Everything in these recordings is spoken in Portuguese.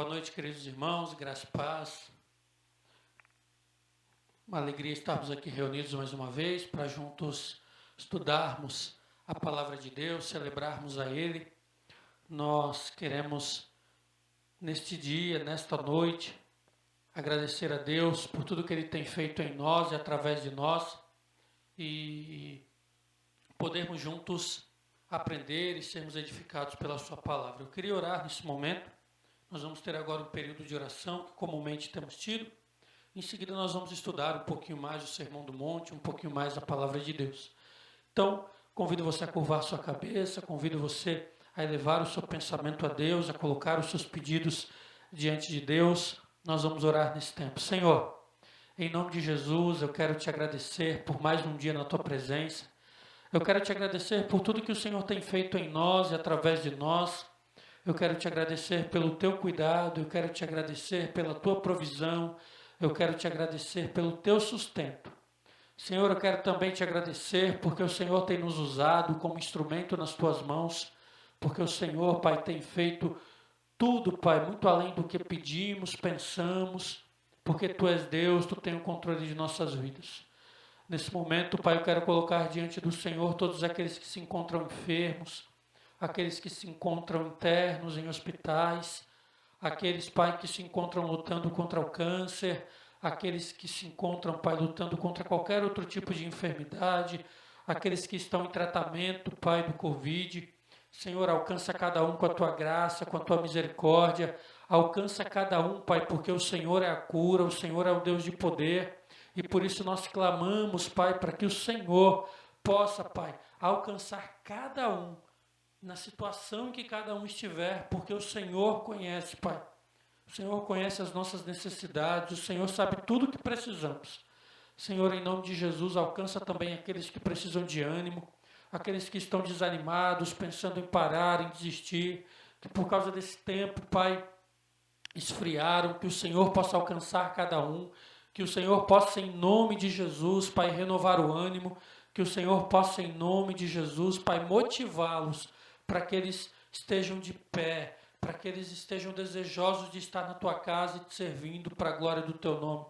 Boa noite, queridos irmãos, graça e paz. Uma alegria estarmos aqui reunidos mais uma vez para juntos estudarmos a palavra de Deus, celebrarmos a Ele. Nós queremos, neste dia, nesta noite, agradecer a Deus por tudo que Ele tem feito em nós e através de nós e podermos juntos aprender e sermos edificados pela Sua palavra. Eu queria orar nesse momento. Nós vamos ter agora um período de oração que comumente temos tido. Em seguida nós vamos estudar um pouquinho mais o Sermão do Monte, um pouquinho mais a Palavra de Deus. Então, convido você a curvar sua cabeça, convido você a elevar o seu pensamento a Deus, a colocar os seus pedidos diante de Deus. Nós vamos orar nesse tempo. Senhor, em nome de Jesus, eu quero te agradecer por mais um dia na tua presença. Eu quero te agradecer por tudo que o Senhor tem feito em nós e através de nós. Eu quero te agradecer pelo teu cuidado, eu quero te agradecer pela tua provisão, eu quero te agradecer pelo teu sustento. Senhor, eu quero também te agradecer porque o Senhor tem nos usado como instrumento nas tuas mãos, porque o Senhor, Pai, tem feito tudo, Pai, muito além do que pedimos, pensamos, porque tu és Deus, tu tem o controle de nossas vidas. Nesse momento, Pai, eu quero colocar diante do Senhor todos aqueles que se encontram enfermos, aqueles que se encontram internos em hospitais, aqueles, Pai, que se encontram lutando contra o câncer, aqueles que se encontram, Pai, lutando contra qualquer outro tipo de enfermidade, aqueles que estão em tratamento, Pai, do Covid. Senhor, alcança cada um com a Tua graça, com a Tua misericórdia, alcança cada um, Pai, porque o Senhor é a cura, o Senhor é o Deus de poder, e por isso nós clamamos, Pai, para que o Senhor possa, Pai, alcançar cada um, na situação em que cada um estiver, porque o Senhor conhece, Pai. O Senhor conhece as nossas necessidades, o Senhor sabe tudo o que precisamos. Senhor, em nome de Jesus, alcança também aqueles que precisam de ânimo, aqueles que estão desanimados, pensando em parar, em desistir, que por causa desse tempo, Pai, esfriaram, que o Senhor possa alcançar cada um, que o Senhor possa, em nome de Jesus, Pai, renovar o ânimo, que o Senhor possa, em nome de Jesus, Pai, motivá-los para que eles estejam de pé, para que eles estejam desejosos de estar na Tua casa e te servindo para a glória do Teu nome.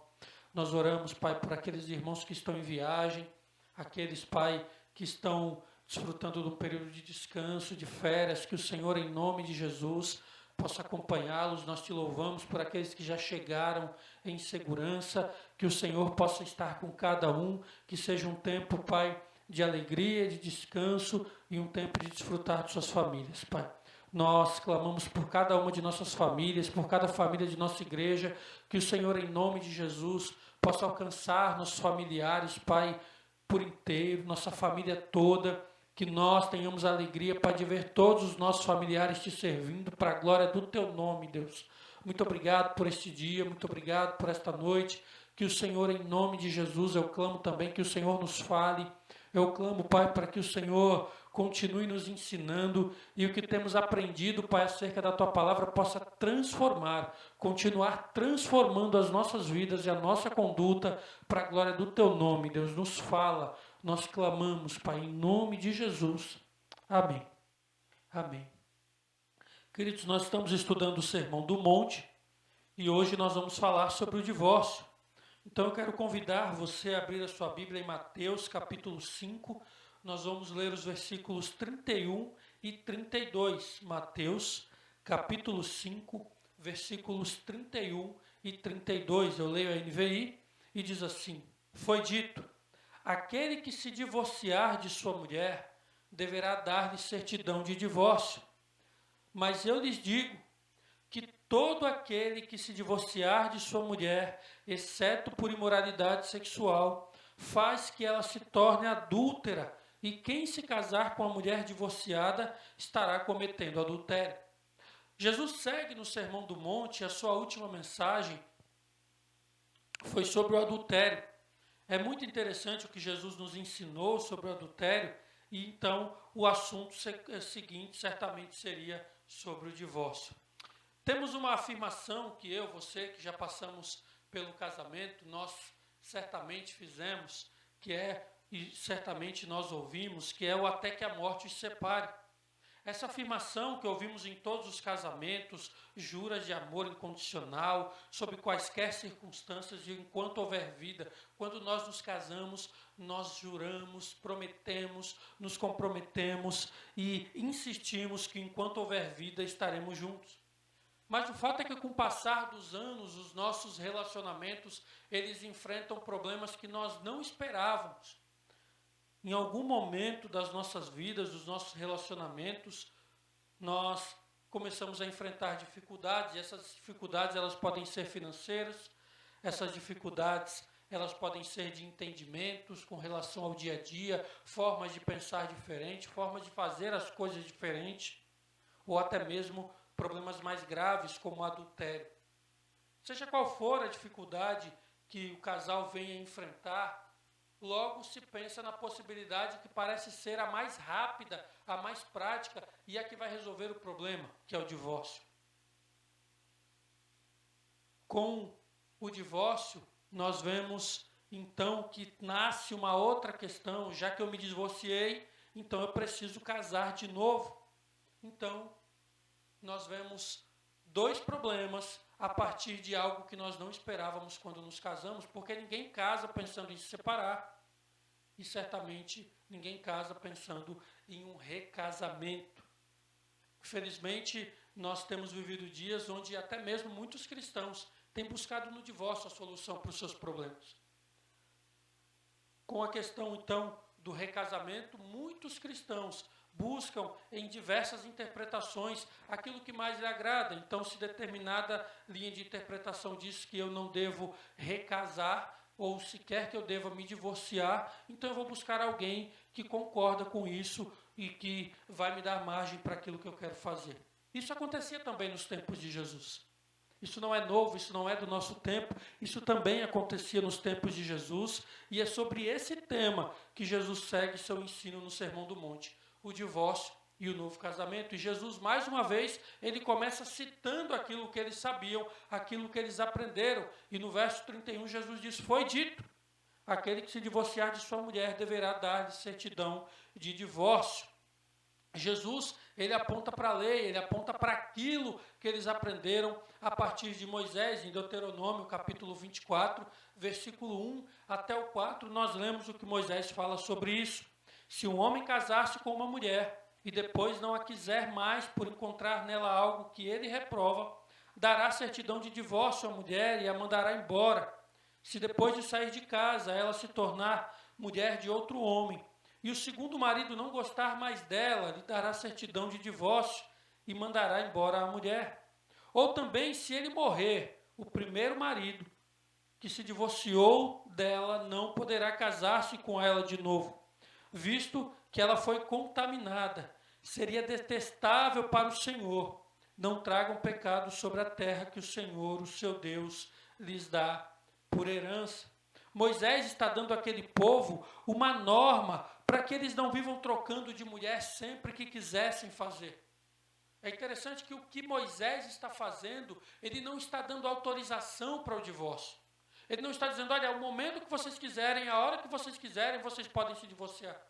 Nós oramos, Pai, por aqueles irmãos que estão em viagem, aqueles, Pai, que estão desfrutando de um período de descanso, de férias, que o Senhor, em nome de Jesus, possa acompanhá-los. Nós te louvamos por aqueles que já chegaram em segurança, que o Senhor possa estar com cada um, que seja um tempo, Pai, de alegria, de descanso e um tempo de desfrutar de suas famílias, Pai. Nós clamamos por cada uma de nossas famílias, por cada família de nossa igreja, que o Senhor, em nome de Jesus, possa alcançar nossos familiares, Pai, por inteiro, nossa família toda, que nós tenhamos alegria, Pai, de ver todos os nossos familiares te servindo para a glória do Teu nome, Deus. Muito obrigado por este dia, muito obrigado por esta noite, que o Senhor, em nome de Jesus, eu clamo também que o Senhor nos fale. Eu clamo, Pai, para que o Senhor continue nos ensinando e o que temos aprendido, Pai, acerca da Tua palavra possa transformar, continuar transformando as nossas vidas e a nossa conduta para a glória do Teu nome. Deus, nos fala, nós clamamos, Pai, em nome de Jesus. Amém. Amém. Queridos, nós estamos estudando o Sermão do Monte e hoje nós vamos falar sobre o divórcio. Então eu quero convidar você a abrir a sua Bíblia em Mateus capítulo 5, nós vamos ler os versículos 31 e 32. Mateus capítulo 5, versículos 31 e 32. Eu leio a NVI e diz assim: Foi dito, aquele que se divorciar de sua mulher deverá dar-lhe certidão de divórcio. Mas eu lhes digo que todo aquele que se divorciar de sua mulher, exceto por imoralidade sexual, faz que ela se torne adúltera, e quem se casar com a mulher divorciada estará cometendo adultério. Jesus segue no Sermão do Monte, a sua última mensagem foi sobre o adultério. É muito interessante o que Jesus nos ensinou sobre o adultério, e então o assunto seguinte certamente seria sobre o divórcio. Temos uma afirmação que eu, você, que já passamos pelo casamento, nós certamente fizemos, que é, e certamente nós ouvimos, que é o até que a morte os separe. Essa afirmação que ouvimos em todos os casamentos, juras de amor incondicional, sob quaisquer circunstâncias e enquanto houver vida. Quando nós nos casamos, nós juramos, prometemos, nos comprometemos e insistimos que enquanto houver vida estaremos juntos. Mas o fato é que com o passar dos anos, os nossos relacionamentos, eles enfrentam problemas que nós não esperávamos. Em algum momento das nossas vidas, dos nossos relacionamentos, nós começamos a enfrentar dificuldades, e essas dificuldades elas podem ser financeiras, essas dificuldades elas podem ser de entendimentos com relação ao dia a dia, formas de pensar diferente, formas de fazer as coisas diferentes, ou até mesmo problemas mais graves como o adultério. Seja qual for a dificuldade que o casal venha enfrentar, logo se pensa na possibilidade que parece ser a mais rápida, a mais prática e a que vai resolver o problema, que é o divórcio. Com o divórcio, nós vemos então que nasce uma outra questão. Já que eu me divorciei, então eu preciso casar de novo. Então, nós vemos dois problemas a partir de algo que nós não esperávamos quando nos casamos, porque ninguém casa pensando em se separar e certamente ninguém casa pensando em um recasamento. Infelizmente, nós temos vivido dias onde até mesmo muitos cristãos têm buscado no divórcio a solução para os seus problemas. Com a questão, então, do recasamento, muitos cristãos buscam em diversas interpretações aquilo que mais lhe agrada. Então, se determinada linha de interpretação diz que eu não devo recasar, ou se quer que eu deva me divorciar, então eu vou buscar alguém que concorda com isso e que vai me dar margem para aquilo que eu quero fazer. Isso acontecia também nos tempos de Jesus. Isso não é novo, isso não é do nosso tempo, isso também acontecia nos tempos de Jesus, e é sobre esse tema que Jesus segue seu ensino no Sermão do Monte, o divórcio e o novo casamento. E Jesus, mais uma vez, ele começa citando aquilo que eles sabiam, aquilo que eles aprenderam. E no verso 31, Jesus diz: foi dito, aquele que se divorciar de sua mulher deverá dar-lhe certidão de divórcio. Jesus, ele aponta para a lei, ele aponta para aquilo que eles aprenderam a partir de Moisés, em Deuteronômio, capítulo 24, versículo 1 até o 4, nós lemos o que Moisés fala sobre isso. Se um homem casar-se com uma mulher e depois não a quiser mais por encontrar nela algo que ele reprova, dará certidão de divórcio à mulher e a mandará embora. Se depois de sair de casa ela se tornar mulher de outro homem, e o segundo marido não gostar mais dela, lhe dará certidão de divórcio e mandará embora a mulher. Ou também, se ele morrer, o primeiro marido que se divorciou dela não poderá casar-se com ela de novo, visto que ela foi contaminada. Seria detestável para o Senhor. Não tragam pecado sobre a terra que o Senhor, o seu Deus, lhes dá por herança. Moisés está dando àquele povo uma norma para que eles não vivam trocando de mulher sempre que quisessem fazer. É interessante que o que Moisés está fazendo, ele não está dando autorização para o divórcio. Ele não está dizendo, olha, o momento que vocês quiserem, a hora que vocês quiserem, vocês podem se divorciar.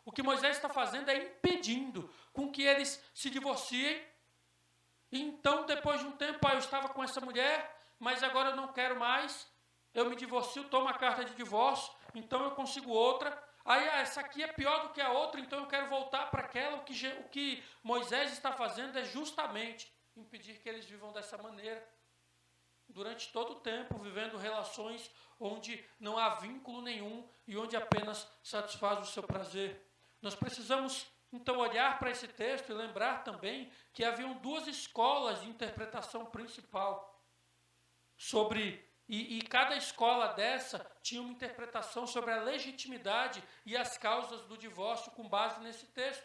O que Moisés está fazendo é impedindo com que eles se divorciem. E então, depois de um tempo, eu estava com essa mulher, mas agora eu não quero mais. Eu me divorcio, tomo a carta de divórcio, então eu consigo outra. Aí, essa aqui é pior do que a outra, então eu quero voltar para aquela. O que Moisés está fazendo é justamente impedir que eles vivam dessa maneira. Durante todo o tempo, vivendo relações onde não há vínculo nenhum e onde apenas satisfaz o seu prazer. Nós precisamos, então, olhar para esse texto e lembrar também que haviam duas escolas de interpretação principal sobre... E cada escola dessa tinha uma interpretação sobre a legitimidade e as causas do divórcio com base nesse texto.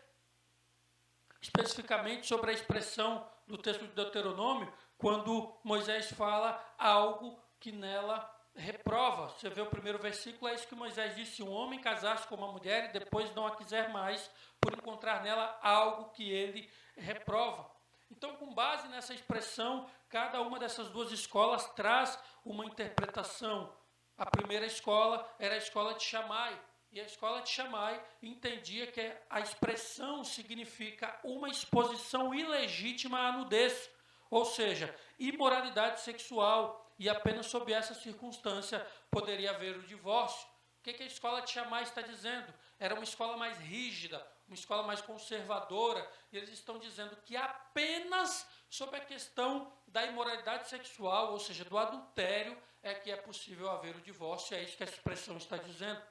Especificamente sobre a expressão do texto de Deuteronômio, quando Moisés fala algo que nela reprova. Você vê o primeiro versículo, é isso que Moisés disse: se um homem casar-se com uma mulher e depois não a quiser mais, por encontrar nela algo que ele reprova. Então, com base nessa expressão, cada uma dessas duas escolas traz uma interpretação. A primeira escola era a escola de Shammai, E a escola de Shammai entendia que a expressão significa uma exposição ilegítima à nudez, ou seja, imoralidade sexual, e apenas sob essa circunstância poderia haver o divórcio. O que a escola de Shammai está dizendo? Era uma escola mais rígida, uma escola mais conservadora, e eles estão dizendo que apenas sobre a questão da imoralidade sexual, ou seja, do adultério, é que é possível haver o divórcio, é isso que a expressão está dizendo.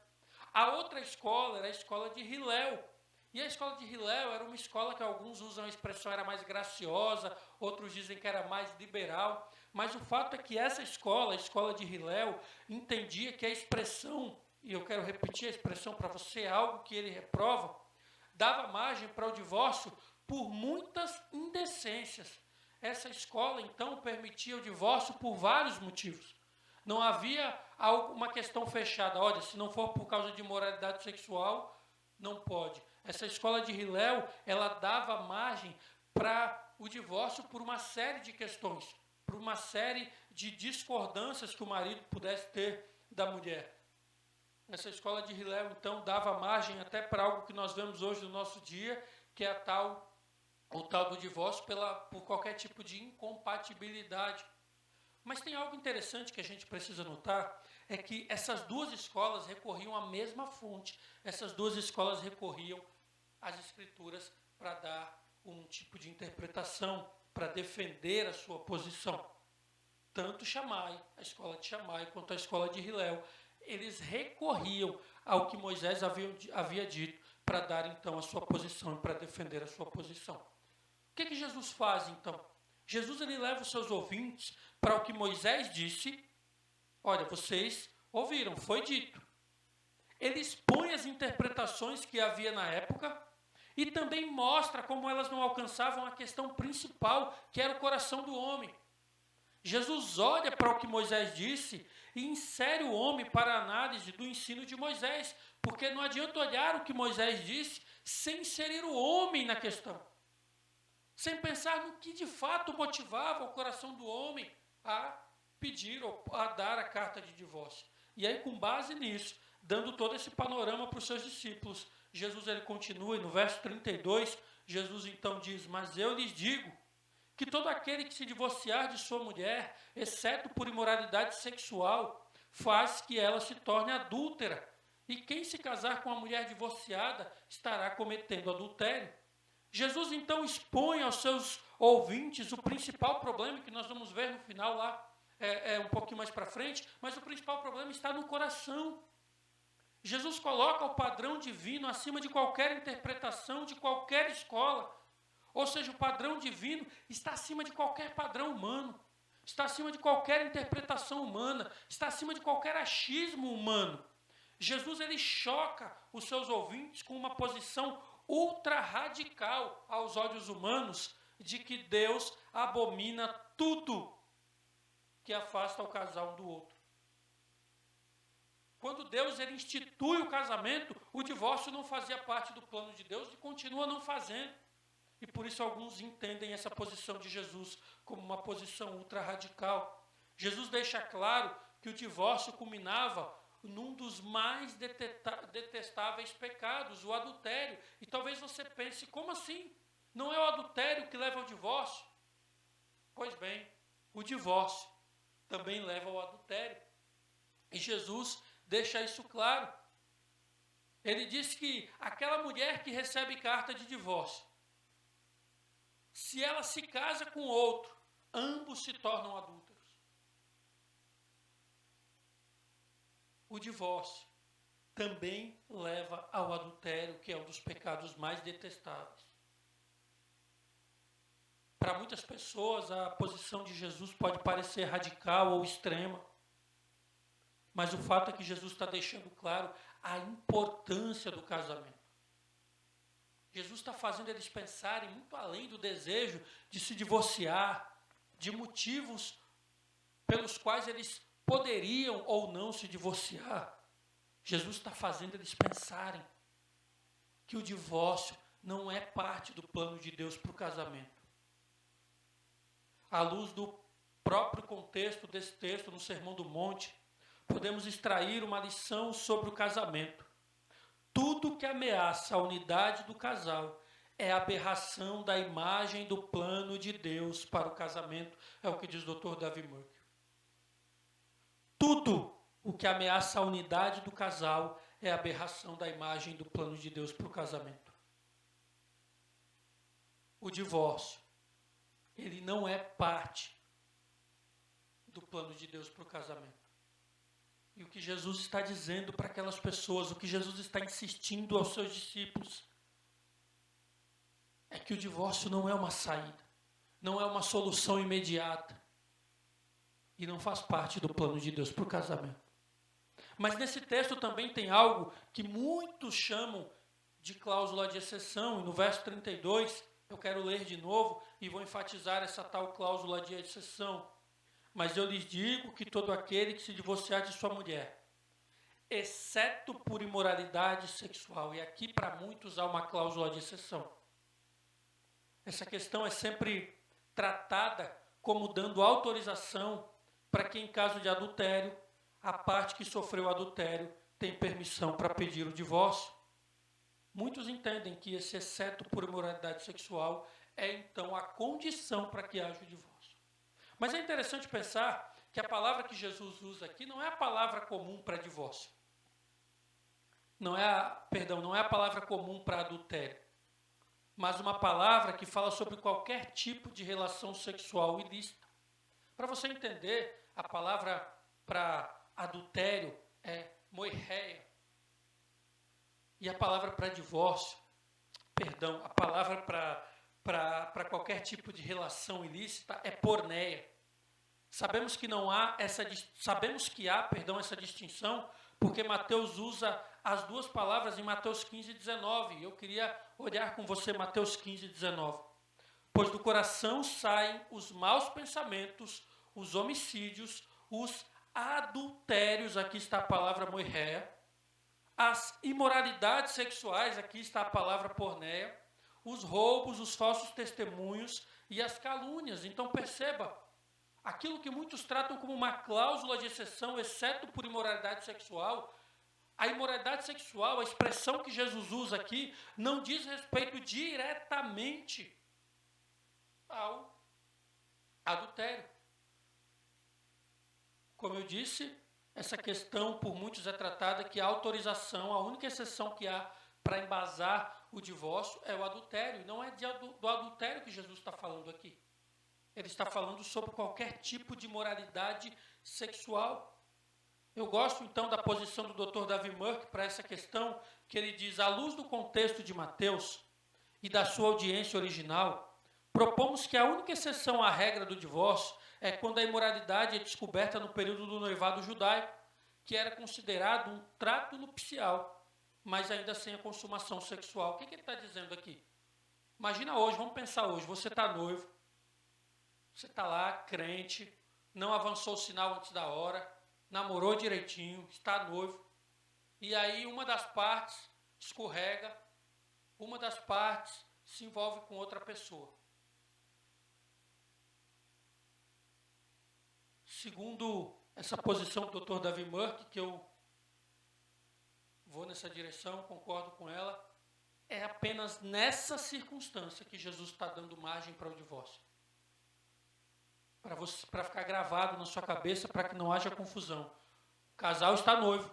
A outra escola era a escola de Hillel, e a escola de Hillel era uma escola que alguns usam a expressão era mais graciosa, outros dizem que era mais liberal, mas o fato é que essa escola, a escola de Hillel, entendia que a expressão, e eu quero repetir a expressão para você, é algo que ele reprova, dava margem para o divórcio por muitas indecências. Essa escola, então, permitia o divórcio por vários motivos. Não havia uma questão fechada. Olha, se não for por causa de imoralidade sexual, não pode. Essa escola de Hillel, ela dava margem para o divórcio por uma série de questões, por uma série de discordâncias que o marido pudesse ter da mulher. Essa escola de Hillel, então, dava margem até para algo que nós vemos hoje no nosso dia, que é o tal do divórcio por qualquer tipo de incompatibilidade. Mas tem algo interessante que a gente precisa notar, é que essas duas escolas recorriam à mesma fonte. Essas duas escolas recorriam às escrituras para dar um tipo de interpretação, para defender a sua posição. Tanto Shammai, a escola de Shammai, quanto a escola de Hillel, eles recorriam ao que Moisés havia dito para dar então a sua posição e para defender a sua posição. O que Jesus faz então? Jesus ele leva os seus ouvintes para o que Moisés disse. Olha, vocês ouviram, foi dito. Ele expõe as interpretações que havia na época e também mostra como elas não alcançavam a questão principal, que era o coração do homem. Jesus olha para o que Moisés disse e insere o homem para a análise do ensino de Moisés, porque não adianta olhar o que Moisés disse sem inserir o homem na questão, sem pensar no que de fato motivava o coração do homem a pedir ou a dar a carta de divórcio. E aí, com base nisso, dando todo esse panorama para os seus discípulos, Jesus ele continua e no verso 32, Jesus então diz: mas eu lhes digo que todo aquele que se divorciar de sua mulher, exceto por imoralidade sexual, faz que ela se torne adúltera. E quem se casar com uma mulher divorciada estará cometendo adultério. Jesus então expõe aos seus ouvintes o principal problema, que nós vamos ver no final lá, um pouquinho mais para frente, mas o principal problema está no coração. Jesus coloca o padrão divino acima de qualquer interpretação, de qualquer escola. Ou seja, o padrão divino está acima de qualquer padrão humano, está acima de qualquer interpretação humana, está acima de qualquer achismo humano. Jesus ele choca os seus ouvintes com uma posição ultra radical aos olhos humanos de que Deus abomina tudo que afasta o casal um do outro. Quando Deus ele institui o casamento, o divórcio não fazia parte do plano de Deus e continua não fazendo. E por isso alguns entendem essa posição de Jesus como uma posição ultra radical. Jesus deixa claro que o divórcio culminava num dos mais detestáveis pecados, o adultério. E talvez você pense, como assim? Não é o adultério que leva ao divórcio? Pois bem, o divórcio também leva ao adultério. E Jesus deixa isso claro. Ele diz que aquela mulher que recebe carta de divórcio, se ela se casa com outro, ambos se tornam adúlteros. O divórcio também leva ao adultério, que é um dos pecados mais detestáveis. Para muitas pessoas, a posição de Jesus pode parecer radical ou extrema, mas o fato é que Jesus está deixando claro a importância do casamento. Jesus está fazendo eles pensarem muito além do desejo de se divorciar, de motivos pelos quais eles poderiam ou não se divorciar. Jesus está fazendo eles pensarem que o divórcio não é parte do plano de Deus para o casamento. À luz do próprio contexto desse texto, no Sermão do Monte, podemos extrair uma lição sobre o casamento. tudo que ameaça a unidade do casal é aberração da imagem do plano de Deus para o casamento, é o que diz o Dr. Davi Murk. Tudo o que ameaça a unidade do casal é aberração da imagem do plano de Deus para o casamento. O divórcio, ele não é parte do plano de Deus para o casamento. E o que Jesus está dizendo para aquelas pessoas, o que Jesus está insistindo aos seus discípulos, é que o divórcio não é uma saída, não é uma solução imediata, e não faz parte do plano de Deus para o casamento. Mas nesse texto também tem algo que muitos chamam de cláusula de exceção, e no verso 32, eu quero ler de novo e vou enfatizar essa tal cláusula de exceção. Mas eu lhes digo que todo aquele que se divorciar de sua mulher, exceto por imoralidade sexual, e aqui para muitos há uma cláusula de exceção. Essa questão é sempre tratada como dando autorização para que, em caso de adultério, a parte que sofreu adultério tem permissão para pedir o divórcio. Muitos entendem que esse exceto por imoralidade sexual é, então, a condição para que haja o divórcio. Mas é interessante pensar que a palavra que Jesus usa aqui não é a palavra comum para divórcio. Não é a palavra comum para adultério. Mas uma palavra que fala sobre qualquer tipo de relação sexual ilícita. Para você entender, a palavra para adultério é moirreia. E a palavra para divórcio, a palavra para qualquer tipo de relação ilícita é porneia. Sabemos que há essa distinção, porque Mateus usa as duas palavras em Mateus 15 e 19. Eu queria olhar com você Mateus 15 e 19. Pois do coração saem os maus pensamentos, os homicídios, os adultérios, aqui está a palavra moirreia, as imoralidades sexuais, aqui está a palavra porneia, os roubos, os falsos testemunhos e as calúnias. Então perceba, aquilo que muitos tratam como uma cláusula de exceção, exceto por imoralidade sexual, a imoralidade sexual, a expressão que Jesus usa aqui, não diz respeito diretamente ao adultério. Como eu disse, essa questão por muitos é tratada que a autorização, a única exceção que há para embasar o divórcio é o adultério. E não é do adultério que Jesus está falando aqui. Ele está falando sobre qualquer tipo de moralidade sexual. Eu gosto, então, da posição do Dr. Davi Murk para essa questão, que ele diz, à luz do contexto de Mateus e da sua audiência original, propomos que a única exceção à regra do divórcio é quando a imoralidade é descoberta no período do noivado judaico, que era considerado um trato nupcial, mas ainda sem a consumação sexual. O que ele está dizendo aqui? Imagina hoje, vamos pensar hoje, você está noivo, você está lá, crente, não avançou o sinal antes da hora, namorou direitinho, está noivo, e aí uma das partes escorrega, uma das partes se envolve com outra pessoa. Segundo essa posição do Dr. Davi Murk, que eu vou nessa direção, concordo com ela, é apenas nessa circunstância que Jesus está dando margem para o divórcio. Para ficar gravado na sua cabeça, para que não haja confusão. O casal está noivo.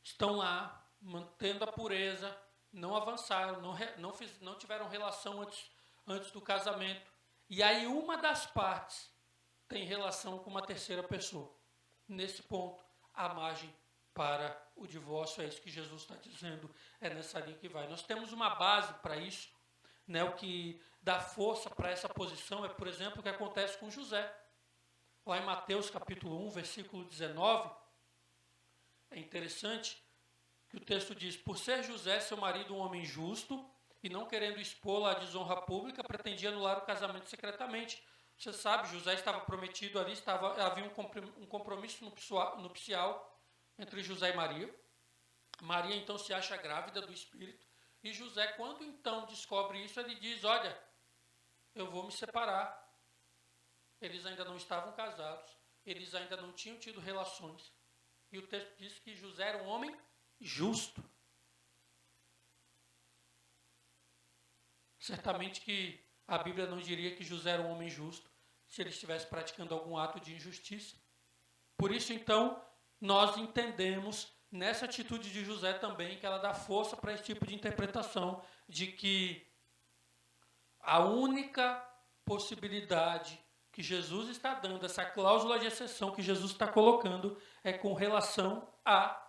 Estão lá, mantendo a pureza, não avançaram, não tiveram relação antes do casamento. E aí uma das partes tem relação com uma terceira pessoa. Nesse ponto, há margem para o divórcio, é isso que Jesus está dizendo, é nessa linha que vai. Nós temos uma base para isso, né? O que dá força para essa posição é, por exemplo, o que acontece com José. Lá em Mateus capítulo 1, versículo 19, é interessante que o texto diz, por ser José, seu marido, um homem justo, e não querendo expô-la à desonra pública, pretendia anular o casamento secretamente. Você sabe, José estava prometido ali, havia um compromisso nupcial entre José e Maria. Maria então se acha grávida do Espírito. E José, quando então descobre isso, ele diz, olha, eu vou me separar. Eles ainda não estavam casados, eles ainda não tinham tido relações. E o texto diz que José era um homem justo. Certamente que a Bíblia não diria que José era um homem justo se ele estivesse praticando algum ato de injustiça. Por isso, então, nós entendemos nessa atitude de José também que ela dá força para esse tipo de interpretação de que a única possibilidade que Jesus está dando, essa cláusula de exceção que Jesus está colocando, é com relação à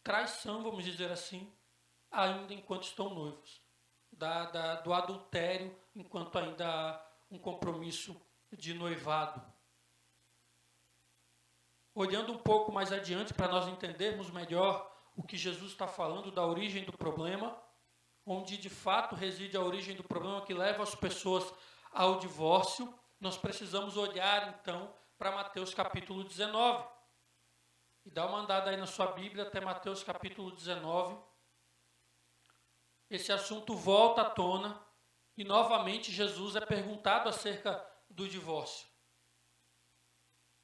traição, vamos dizer assim, ainda enquanto estão noivos. Do adultério, enquanto ainda há um compromisso de noivado. Olhando um pouco mais adiante, para nós entendermos melhor o que Jesus está falando da origem do problema, onde de fato reside a origem do problema que leva as pessoas ao divórcio, nós precisamos olhar então para Mateus capítulo 19. E dá uma andada aí na sua Bíblia até Mateus capítulo 19. Esse assunto volta à tona e novamente Jesus é perguntado acerca do divórcio.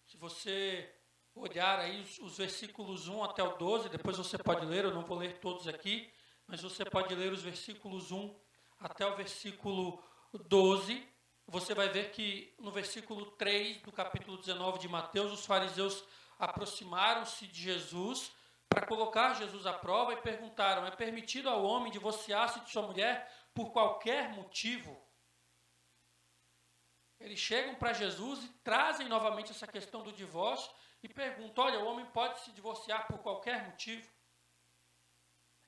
Se você olhar aí os versículos 1 até o 12, depois você pode ler, eu não vou ler todos aqui, mas você pode ler os versículos 1 até o versículo 12. Você vai ver que no versículo 3 do capítulo 19 de Mateus, os fariseus aproximaram-se de Jesus para colocar Jesus à prova e perguntaram: é permitido ao homem divorciar-se de sua mulher por qualquer motivo? Eles chegam para Jesus e trazem novamente essa questão do divórcio e perguntam: olha, o homem pode se divorciar por qualquer motivo?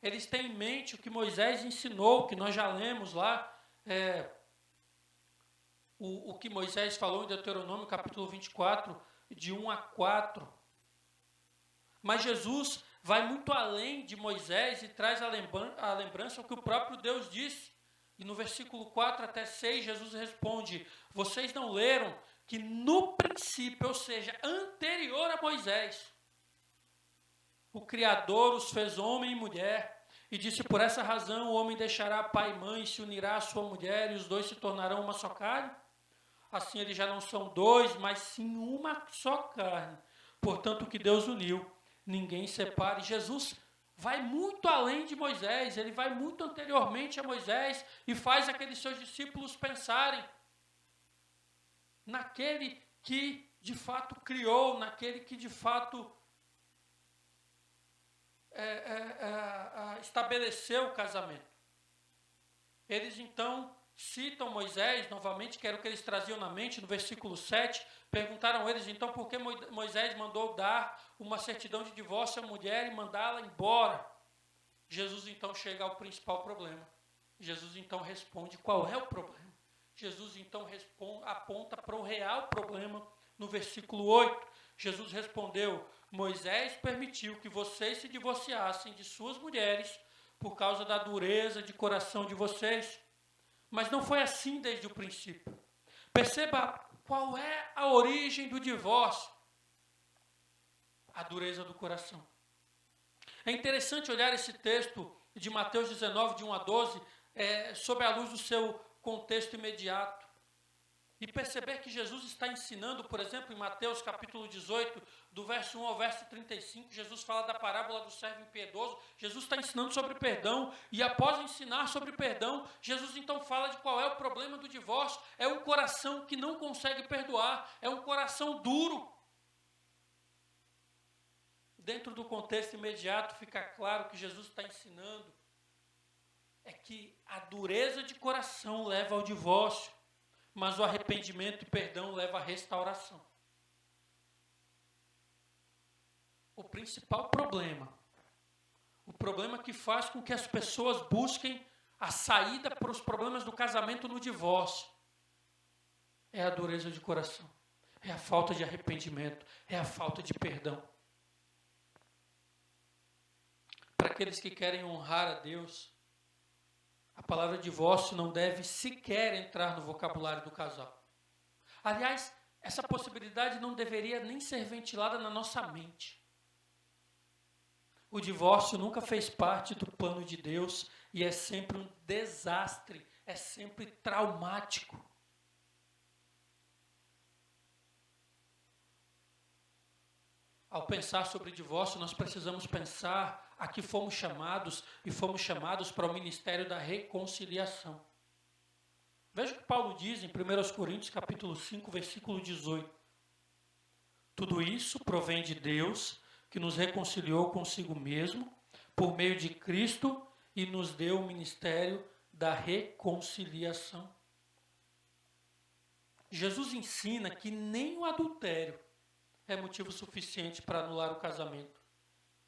Eles têm em mente o que Moisés ensinou, que nós já lemos lá, o que Moisés falou em Deuteronômio capítulo 24, de 1 a 4. Mas Jesus vai muito além de Moisés e traz a lembrança o que o próprio Deus disse. E no versículo 4 até 6, Jesus responde: vocês não leram que no princípio, ou seja, anterior a Moisés, o Criador os fez homem e mulher, e disse: por essa razão o homem deixará pai e mãe, se unirá à sua mulher, e os dois se tornarão uma só carne? Assim eles já não são dois, mas sim uma só carne. Portanto, o que Deus uniu, ninguém separe. Jesus vai muito além de Moisés, ele vai muito anteriormente a Moisés e faz aqueles seus discípulos pensarem naquele que de fato criou, naquele que de fato estabeleceu o casamento. Eles então citam Moisés novamente, que era o que eles traziam na mente, no versículo 7, perguntaram eles então por que Moisés mandou dar uma certidão de divórcio à mulher e mandá-la embora. Jesus então chega ao principal problema. Jesus então responde qual é o problema. Jesus então aponta para o real problema no versículo 8. Jesus respondeu: Moisés permitiu que vocês se divorciassem de suas mulheres por causa da dureza de coração de vocês. Mas não foi assim desde o princípio. Perceba qual é a origem do divórcio. A dureza do coração. É interessante olhar esse texto de Mateus 19, de 1 a 12, sob a luz do seu contexto imediato. E perceber que Jesus está ensinando, por exemplo, em Mateus capítulo 18, do verso 1 ao verso 35, Jesus fala da parábola do servo impiedoso. Jesus está ensinando sobre perdão, e após ensinar sobre perdão, Jesus então fala de qual é o problema do divórcio. É um coração que não consegue perdoar, é um coração duro. Dentro do contexto imediato fica claro que Jesus está ensinando é que a dureza de coração leva ao divórcio, mas o arrependimento e perdão leva à restauração. O principal problema, o problema que faz com que as pessoas busquem a saída para os problemas do casamento no divórcio, é a dureza de coração, é a falta de arrependimento, é a falta de perdão. Para aqueles que querem honrar a Deus, a palavra divórcio não deve sequer entrar no vocabulário do casal. Aliás, essa possibilidade não deveria nem ser ventilada na nossa mente. O divórcio nunca fez parte do plano de Deus e é sempre um desastre, é sempre traumático. Ao pensar sobre divórcio, nós precisamos pensar a que fomos chamados e fomos chamados para o ministério da reconciliação. Veja o que Paulo diz em 1 Coríntios capítulo 5, versículo 18. Tudo isso provém de Deus, que nos reconciliou consigo mesmo, por meio de Cristo, e nos deu o ministério da reconciliação. Jesus ensina que nem o adultério é motivo suficiente para anular o casamento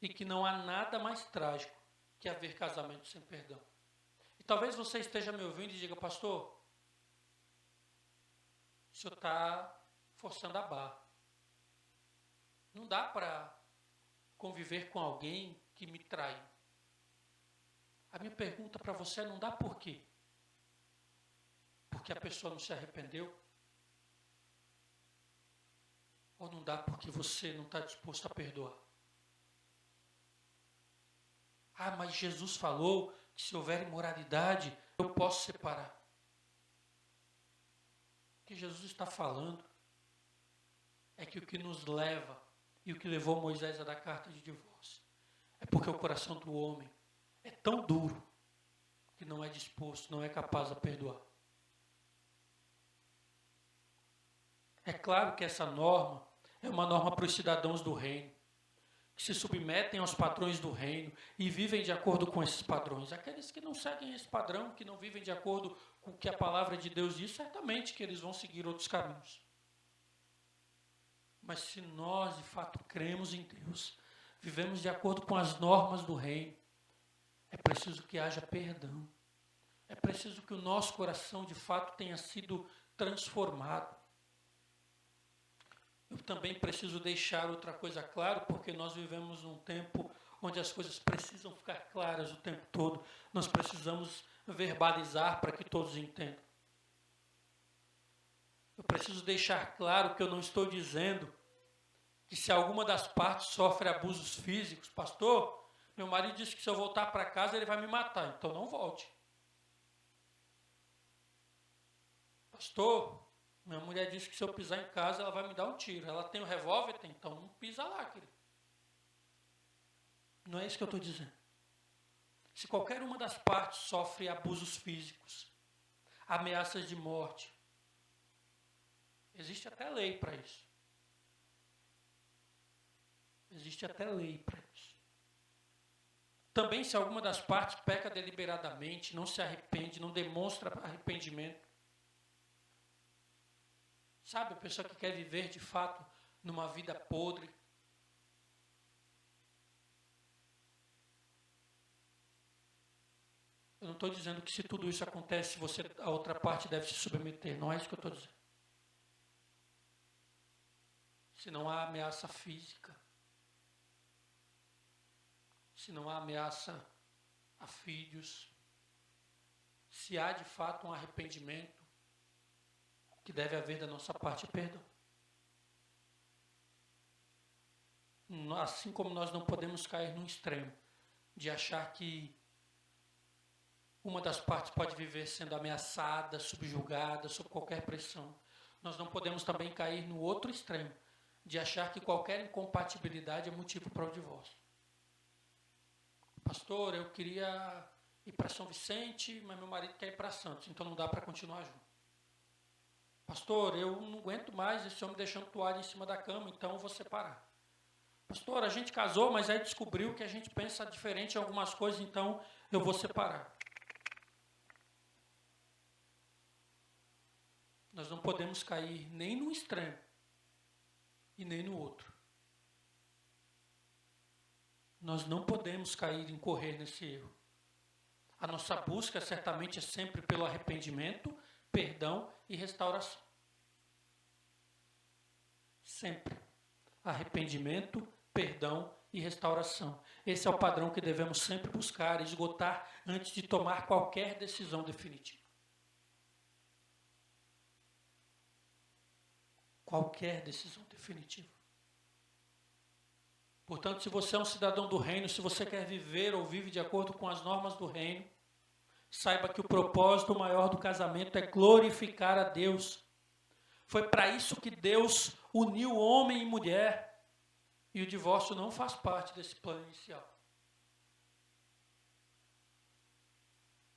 e que não há nada mais trágico que haver casamento sem perdão. E talvez você esteja me ouvindo e diga, pastor, o senhor está forçando a barra. Não dá para conviver com alguém que me trai. A minha pergunta para você é, não dá por quê? Porque a pessoa não se arrependeu? Ou não dá porque você não está disposto a perdoar? Ah, mas Jesus falou que se houver imoralidade, eu posso separar. O que Jesus está falando é que o que nos leva e o que levou Moisés a dar carta de divórcio é porque o coração do homem é tão duro que não é disposto, não é capaz a perdoar. É claro que essa norma é uma norma para os cidadãos do reino, que se submetem aos padrões do reino e vivem de acordo com esses padrões. Aqueles que não seguem esse padrão, que não vivem de acordo com o que a palavra de Deus diz, certamente que eles vão seguir outros caminhos. Mas se nós, de fato, cremos em Deus, vivemos de acordo com as normas do reino, é preciso que haja perdão. É preciso que o nosso coração, de fato, tenha sido transformado. Eu também preciso deixar outra coisa clara, porque nós vivemos num tempo onde as coisas precisam ficar claras o tempo todo. Nós precisamos verbalizar para que todos entendam. Eu preciso deixar claro que eu não estou dizendo que se alguma das partes sofre abusos físicos, pastor, meu marido disse que se eu voltar para casa ele vai me matar, então não volte. Pastor, minha mulher disse que se eu pisar em casa ela vai me dar um tiro. Ela tem um revólver? Tem, então não pisa lá, querido. Não é isso que eu estou dizendo. Se qualquer uma das partes sofre abusos físicos, ameaças de morte, existe até lei para isso. Existe até lei para isso. Também se alguma das partes peca deliberadamente, não se arrepende, não demonstra arrependimento. Sabe, a pessoa que quer viver de fato numa vida podre. Eu não estou dizendo que se tudo isso acontece, a outra parte deve se submeter. Não é isso que eu estou dizendo. Se não há ameaça física, se não há ameaça a filhos, se há de fato um arrependimento, que deve haver da nossa parte perdão. Assim como nós não podemos cair num extremo de achar que uma das partes pode viver sendo ameaçada, subjugada, sob qualquer pressão, nós não podemos também cair no outro extremo de achar que qualquer incompatibilidade é motivo para o divórcio. Pastor, eu queria ir para São Vicente, mas meu marido quer ir para Santos, então não dá para continuar junto. Pastor, eu não aguento mais esse homem deixando toalha em cima da cama, então eu vou separar. Pastor, a gente casou, mas aí descobriu que a gente pensa diferente em algumas coisas, então eu vou separar. Nós não podemos cair nem no extremo e nem no outro. Nós não podemos cair e incorrer nesse erro. A nossa busca certamente é sempre pelo arrependimento, perdão e restauração. Sempre. Arrependimento, perdão e restauração. Esse é o padrão que devemos sempre buscar, esgotar antes de tomar qualquer decisão definitiva. Qualquer decisão definitiva. Portanto, se você é um cidadão do reino, se você quer viver ou vive de acordo com as normas do reino, saiba que o propósito maior do casamento é glorificar a Deus. Foi para isso que Deus uniu homem e mulher. E o divórcio não faz parte desse plano inicial.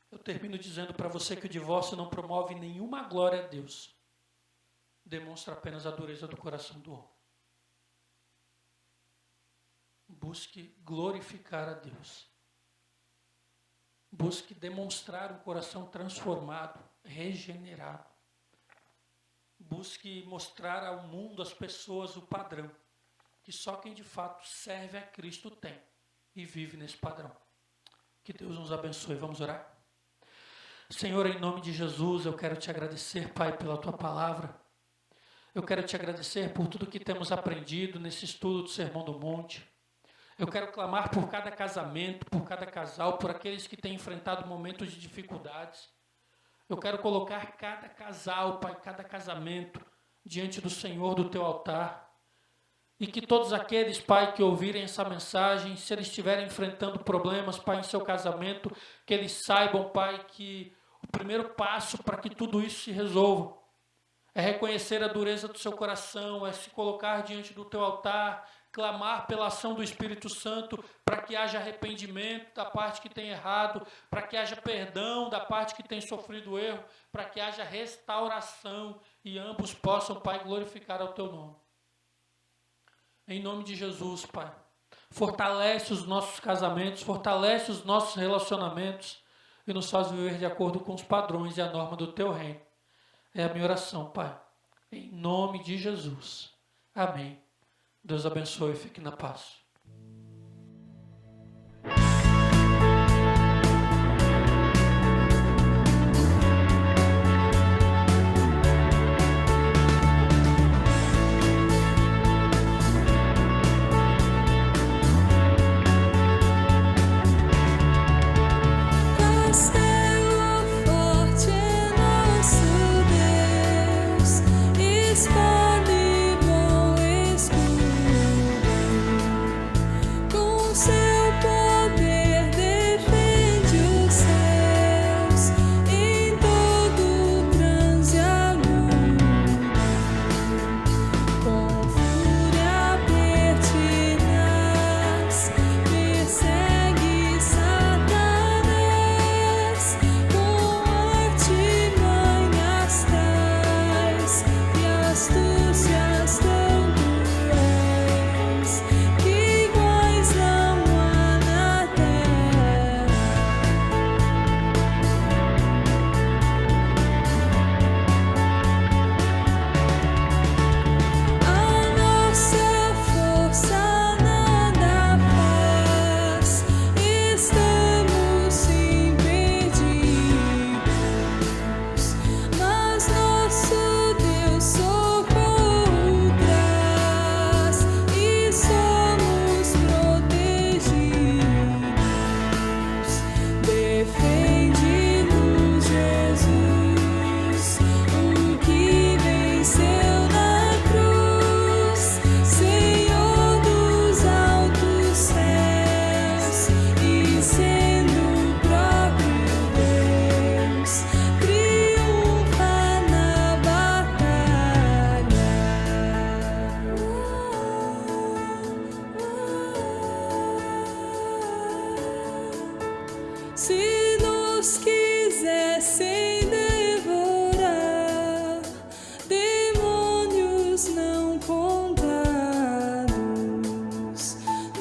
Eu termino dizendo para você que o divórcio não promove nenhuma glória a Deus. Demonstra apenas a dureza do coração do homem. Busque glorificar a Deus. Busque demonstrar um coração transformado, regenerado. Busque mostrar ao mundo, às pessoas, o padrão que só quem de fato serve a Cristo tem e vive nesse padrão. Que Deus nos abençoe. Vamos orar? Senhor, em nome de Jesus, eu quero te agradecer, Pai, pela tua palavra. Eu quero te agradecer por tudo que temos aprendido nesse estudo do Sermão do Monte. Eu quero clamar por cada casamento, por cada casal, por aqueles que têm enfrentado momentos de dificuldades. Eu quero colocar cada casal, Pai, cada casamento diante do Senhor, do teu altar. E que todos aqueles, Pai, que ouvirem essa mensagem, se eles estiverem enfrentando problemas, Pai, em seu casamento, que eles saibam, Pai, que o primeiro passo para que tudo isso se resolva é reconhecer a dureza do seu coração, é se colocar diante do teu altar, clamar pela ação do Espírito Santo para que haja arrependimento da parte que tem errado, para que haja perdão da parte que tem sofrido erro, para que haja restauração e ambos possam, Pai, glorificar ao teu nome. Em nome de Jesus, Pai, fortalece os nossos casamentos, fortalece os nossos relacionamentos e nos faz viver de acordo com os padrões e a norma do teu reino. É a minha oração, Pai, em nome de Jesus. Amém. Deus abençoe e fique na paz.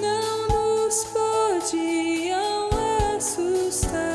Não nos podiam assustar.